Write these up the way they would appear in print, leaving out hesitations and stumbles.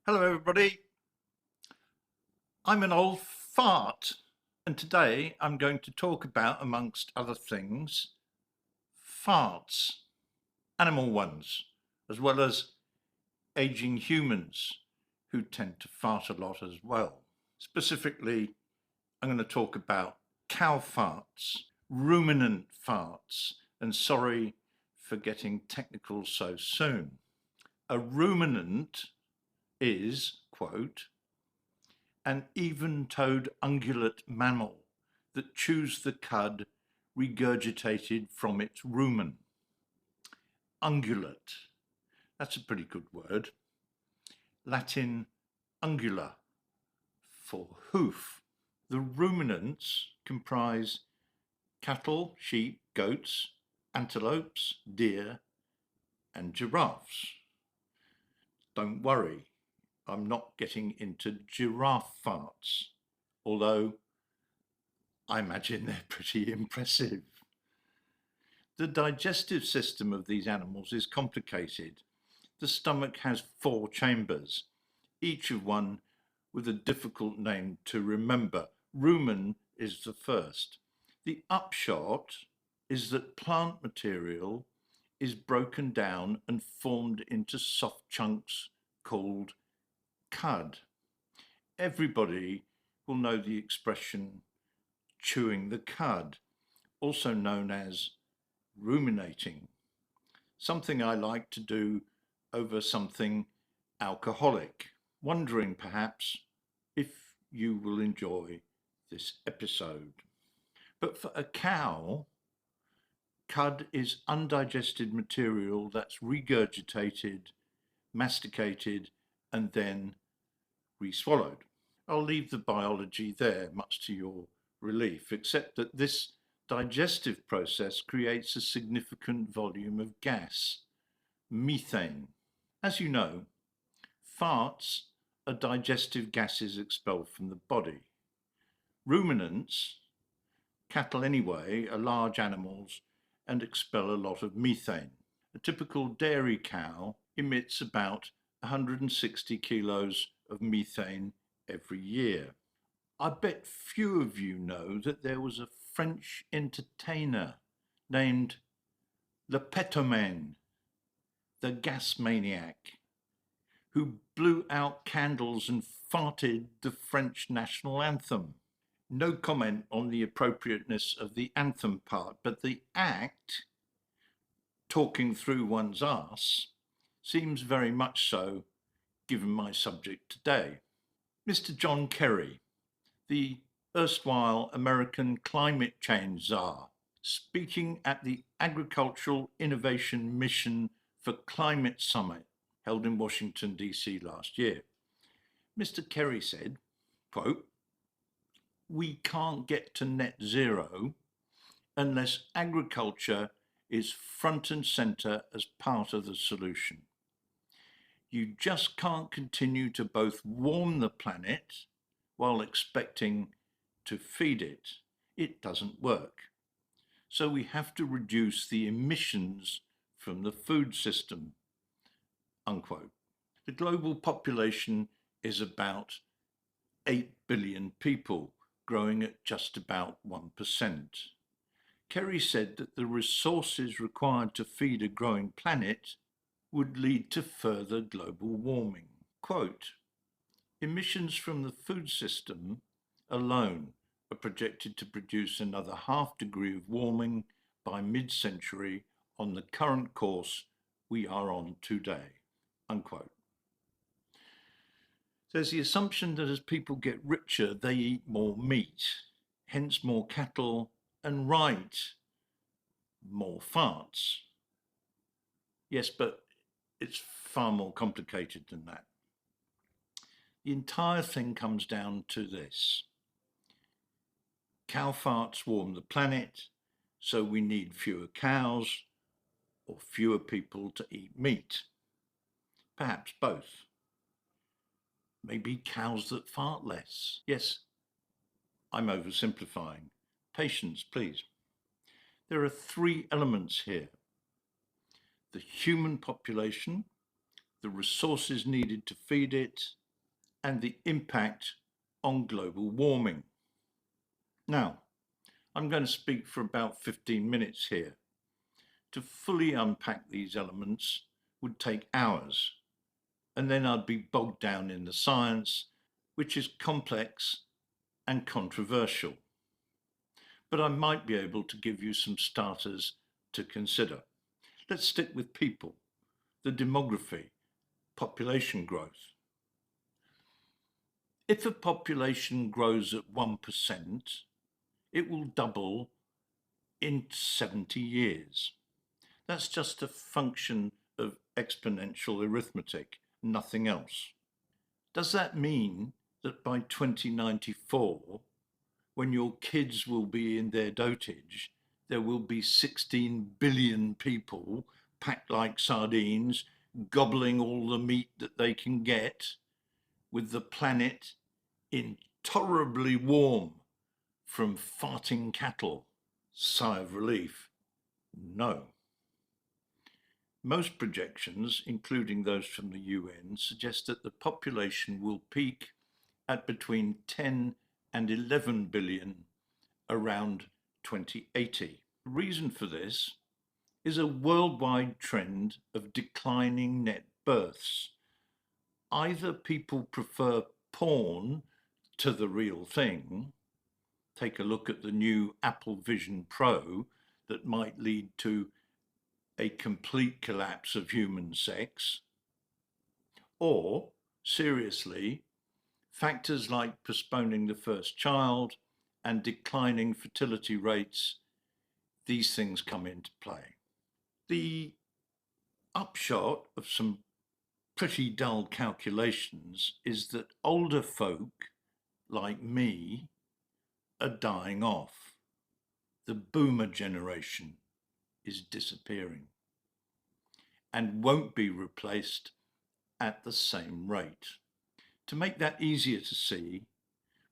Hello everybody, I'm an old fart and today I'm going to talk about, amongst other things, farts, animal ones, as well as aging humans who tend to fart a lot as well. Specifically, I'm going to talk about cow farts, ruminant farts, and sorry for getting technical so soon. A ruminant is, quote, an even-toed ungulate mammal that chews the cud regurgitated from its rumen. Ungulate, that's a pretty good word. Latin ungula, for hoof. The ruminants comprise cattle, sheep, goats, antelopes, deer, and giraffes. Don't worry, I'm not getting into giraffe farts, although I imagine they're pretty impressive. The digestive system of these animals is complicated. The stomach has 4 chambers, each of one with a difficult name to remember. Rumen is the first. The upshot is that plant material is broken down and formed into soft chunks called cud. Everybody will know the expression chewing the cud, also known as ruminating, something I like to do over something alcoholic, wondering perhaps if you will enjoy this episode. But for a cow, cud is undigested material that's regurgitated, masticated, and then re-swallowed. I'll leave the biology there, much to your relief, except that this digestive process creates a significant volume of gas, methane. As you know, farts are digestive gases expelled from the body. Ruminants, cattle anyway, are large animals and expel a lot of methane. A typical dairy cow emits about 160 kilos of methane every year. I bet few of you know that there was a French entertainer named Quartermaine, the gas maniac, who blew out candles and farted the French national anthem. No comment on the appropriateness of the anthem part, but the act, talking through one's arse, seems very much so given my subject today. Mr. John Kerry, the erstwhile American climate change czar, speaking at the Agricultural Innovation Mission for Climate Summit held in Washington, D.C. last year. Mr. Kerry said, quote, "We can't get to net zero unless agriculture is front and center as part of the solution. You just can't continue to both warm the planet while expecting to feed it. It doesn't work. So we have to reduce the emissions from the food system," unquote. The global population is about 8 billion people, growing at just about 1%. Kerry said that the resources required to feed a growing planet would lead to further global warming. Quote, "Emissions from the food system alone are projected to produce another half degree of warming by mid-century on the current course we are on today," unquote. There's the assumption that as people get richer, they eat more meat, hence more cattle, and right, more farts. Yes, but it's far more complicated than that. The entire thing comes down to this. Cow farts warm the planet, so we need fewer cows or fewer people to eat meat. Perhaps both. Maybe cows that fart less. Yes, I'm oversimplifying. Patience, please. There are 3 elements here: the human population, the resources needed to feed it, and the impact on global warming. Now, I'm going to speak for about 15 minutes here. To fully unpack these elements would take hours, and then I'd be bogged down in the science, which is complex and controversial. But I might be able to give you some starters to consider. Let's stick with people, the demography, population growth. If a population grows at 1%, it will double in 70 years. That's just a function of exponential arithmetic, nothing else. Does that mean that by 2094, when your kids will be in their dotage, there will be 16 billion people packed like sardines, gobbling all the meat that they can get, with the planet intolerably warm from farting cattle? Sigh of relief. No. Most projections, including those from the UN, suggest that the population will peak at between 10 and 11 billion around 2080. The reason for this is a worldwide trend of declining net births. Either people prefer porn to the real thing. Take a look at the new Apple Vision Pro that might lead to a complete collapse of human sex. Or, seriously, factors like postponing the first child and declining fertility rates, these things come into play. The upshot of some pretty dull calculations is that older folk like me are dying off. The boomer generation is disappearing and won't be replaced at the same rate. To make that easier to see,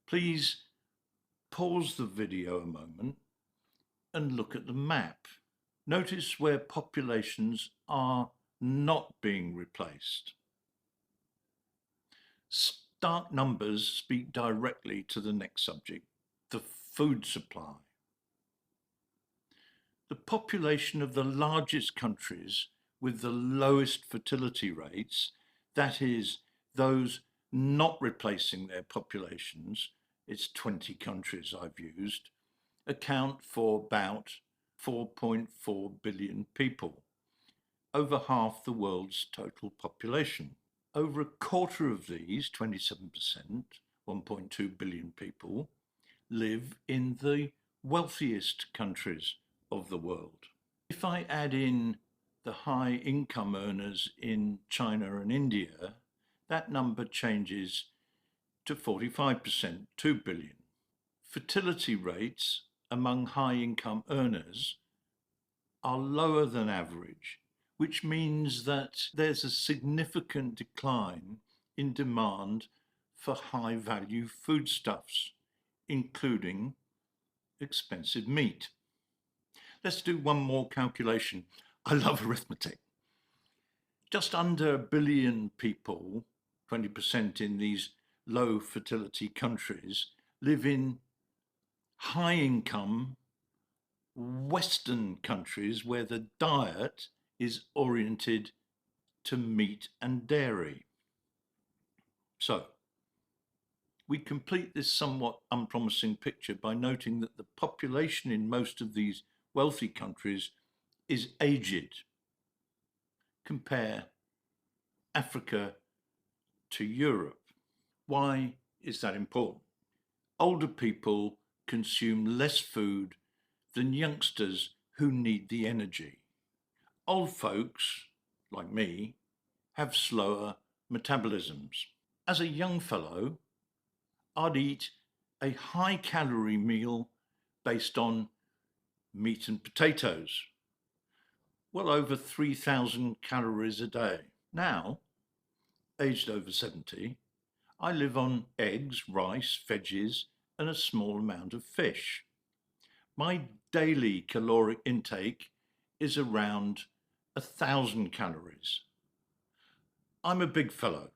please pause the video a moment and look at the map. Notice where populations are not being replaced. Stark numbers speak directly to the next subject, the food supply. The population of the largest countries with the lowest fertility rates, that is, those not replacing their populations, it's 20 countries I've used, account for about 4.4 billion people, over half the world's total population. Over a quarter of these, 27%, 1.2 billion people, live in the wealthiest countries of the world. If I add in the high income earners in China and India, that number changes to 45%, 2 billion. Fertility rates among high income earners are lower than average, which means that there's a significant decline in demand for high value foodstuffs, including expensive meat. Let's do one more calculation. I love arithmetic. Just under a billion people, 20% in these low fertility countries, live in high income Western countries where the diet is oriented to meat and dairy. So, we complete this somewhat unpromising picture by noting that the population in most of these wealthy countries is aged. Compare Africa to Europe. Why is that important? Older people consume less food than youngsters who need the energy. Old folks, like me, have slower metabolisms. As a young fellow, I'd eat a high-calorie meal based on meat and potatoes, well over 3,000 calories a day. Now, aged over 70, I live on eggs, rice, veggies, and a small amount of fish. My daily caloric intake is around 1,000 calories. I'm a big fellow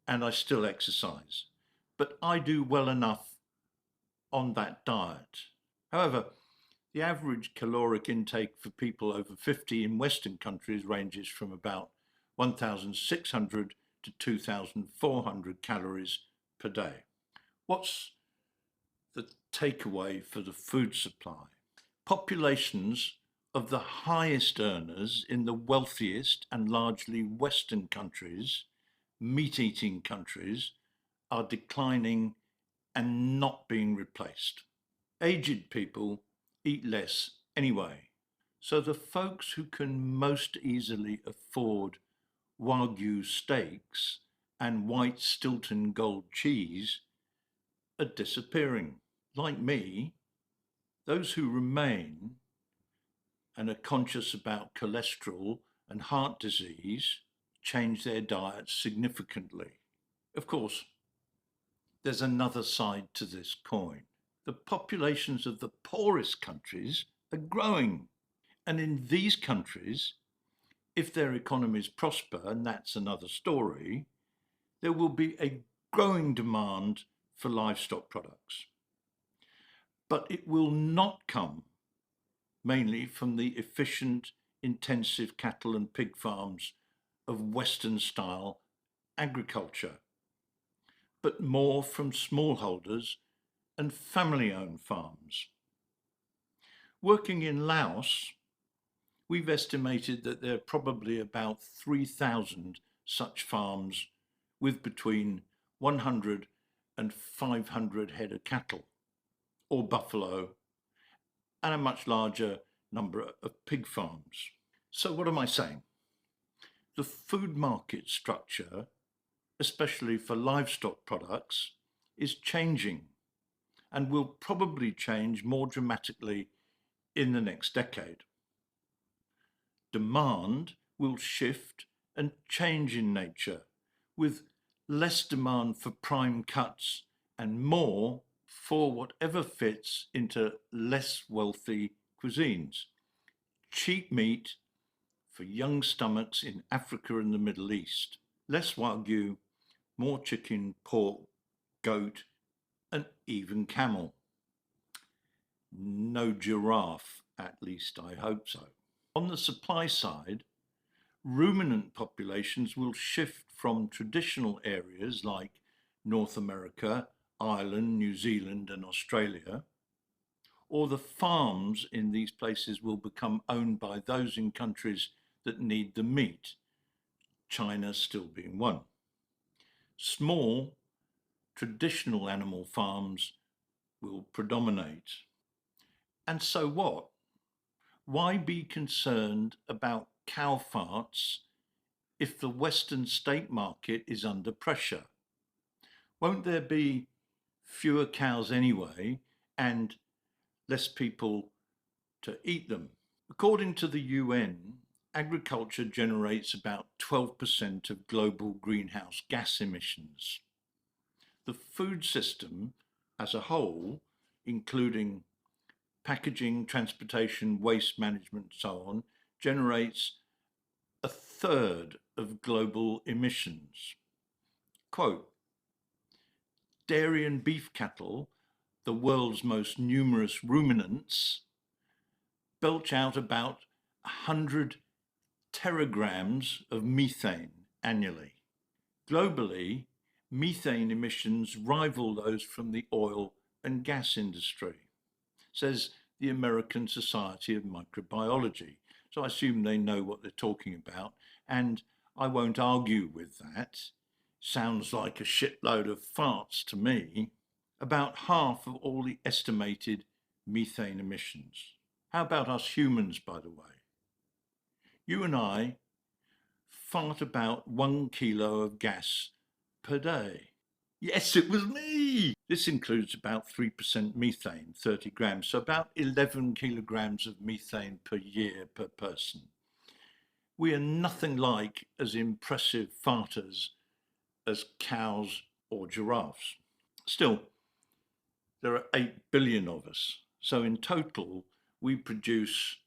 and I still exercise, but I do well enough on that diet. However, the average caloric intake for people over 50 in Western countries ranges from about 1,600 to 2,400 calories per day. What's the takeaway for the food supply? Populations of the highest earners in the wealthiest and largely Western countries, meat-eating countries, are declining and not being replaced. Aged people eat less anyway. So the folks who can most easily afford Wagyu steaks and white Stilton Gold cheese are disappearing. Like me, those who remain and are conscious about cholesterol and heart disease change their diets significantly. Of course, there's another side to this coin. The populations of the poorest countries are growing. And in these countries, if their economies prosper, and that's another story, there will be a growing demand for livestock products. But it will not come mainly from the efficient, intensive cattle and pig farms of Western-style agriculture, but more from smallholders and family-owned farms. Working in Laos, we've estimated that there are probably about 3,000 such farms with between 100 and 500 head of cattle or buffalo and a much larger number of pig farms. So what am I saying? The food market structure, especially for livestock products, is changing and will probably change more dramatically in the next decade. Demand will shift and change in nature, with less demand for prime cuts and more for whatever fits into less wealthy cuisines. Cheap meat for young stomachs in Africa and the Middle East. Less Wagyu, more chicken, pork, goat, and even camel. No giraffe, at least I hope so. On the supply side, ruminant populations will shift from traditional areas like North America, Ireland, New Zealand, and Australia, or the farms in these places will become owned by those in countries that need the meat, China still being one. Small, traditional animal farms will predominate. And so what? Why be concerned about cow farts if the Western steak market is under pressure? Won't there be fewer cows anyway and less people to eat them? According to the UN, agriculture generates about 12% of global greenhouse gas emissions. The food system as a whole, including packaging, transportation, waste management, and so on, generates a third of global emissions. Quote, dairy and beef cattle, the world's most numerous ruminants, belch out about 100 teragrams of methane annually. Globally, methane emissions rival those from the oil and gas industry, says the American Society of Microbiology. So I assume they know what they're talking about, and I won't argue with that. Sounds like a shitload of farts to me. About half of all the estimated methane emissions. How about us humans, by the way? You and I fart about 1 kilo of gas per day. Yes, it was me. This includes about 3% methane, 30 grams, so about 11 kilograms of methane per year per person. We are nothing like as impressive farters as cows or giraffes. Still, there are 8 billion of us, so in total we produce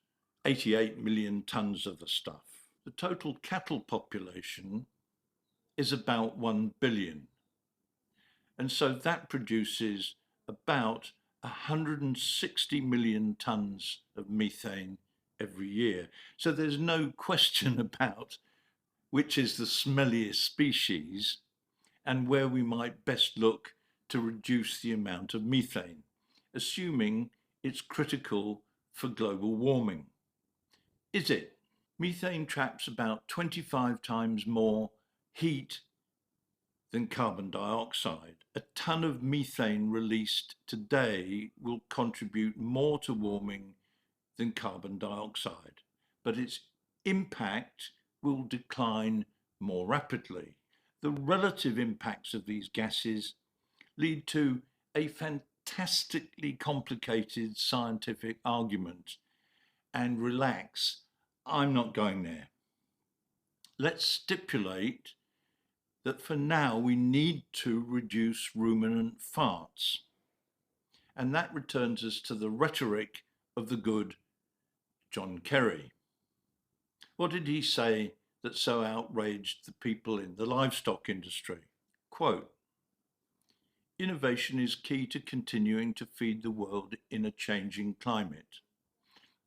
88 million tons of the stuff. The total cattle population is about 1 billion. And so that produces about 160 million tonnes of methane every year. So there's no question about which is the smelliest species and where we might best look to reduce the amount of methane, assuming it's critical for global warming. Is it? Methane traps about 25 times more heat than carbon dioxide. A ton of methane released today will contribute more to warming than carbon dioxide, but its impact will decline more rapidly. The relative impacts of these gases lead to a fantastically complicated scientific argument. And relax, I'm not going there. Let's stipulate that for now we need to reduce ruminant farts. And that returns us to the rhetoric of the good John Kerry. What did he say that so outraged the people in the livestock industry? Quote, "Innovation is key to continuing to feed the world in a changing climate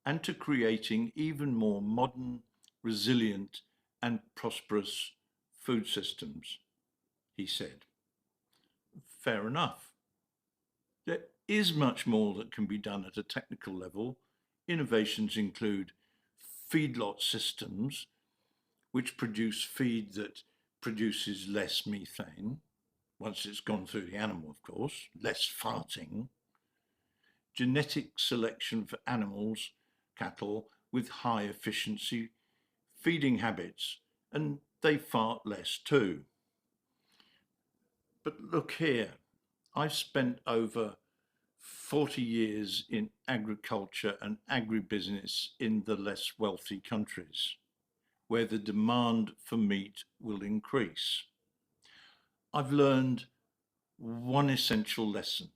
and to creating even more modern, resilient, and prosperous food systems," he said. Fair enough. There is much more that can be done at a technical level. Innovations include feedlot systems, which produce feed that produces less methane, once it's gone through the animal, of course, less farting. Genetic selection for animals, cattle, with high efficiency feeding habits, and they fart less too. But look here, I've spent over 40 years in agriculture and agribusiness in the less wealthy countries, where the demand for meat will increase. I've learned one essential lesson.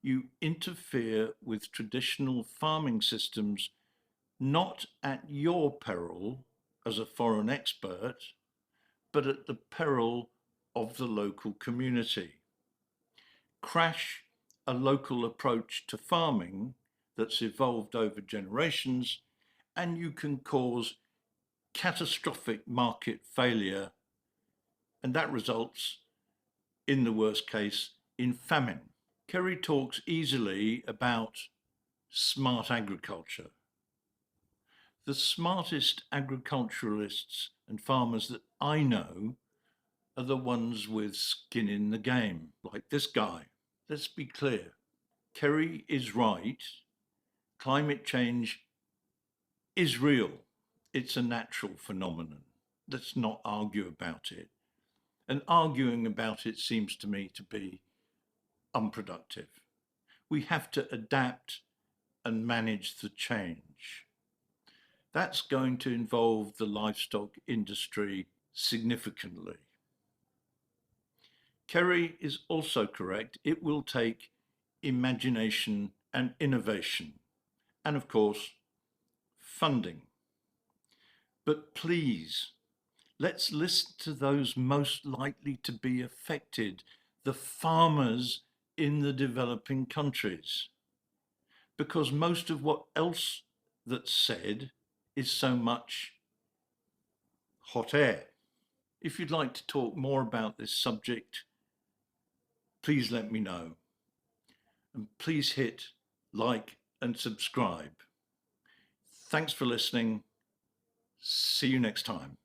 You interfere with traditional farming systems not at your peril as a foreign expert, but at the peril of the local community. Crash a local approach to farming that's evolved over generations, and you can cause catastrophic market failure, and that results, in the worst case, in famine. Kerry talks easily about smart agriculture. The smartest agriculturalists and farmers that I know are the ones with skin in the game, like this guy. Let's be clear. Kerry is right. Climate change is real. It's a natural phenomenon. Let's not argue about it. And arguing about it seems to me to be unproductive. We have to adapt and manage the change. That's going to involve the livestock industry significantly. Kerry is also correct. It will take imagination and innovation, and of course, funding. But please, let's listen to those most likely to be affected, the farmers in the developing countries, because most of what else that's said is so much hot air. If you'd like to talk more about this subject, please let me know. And please hit like and subscribe. Thanks for listening. See you next time.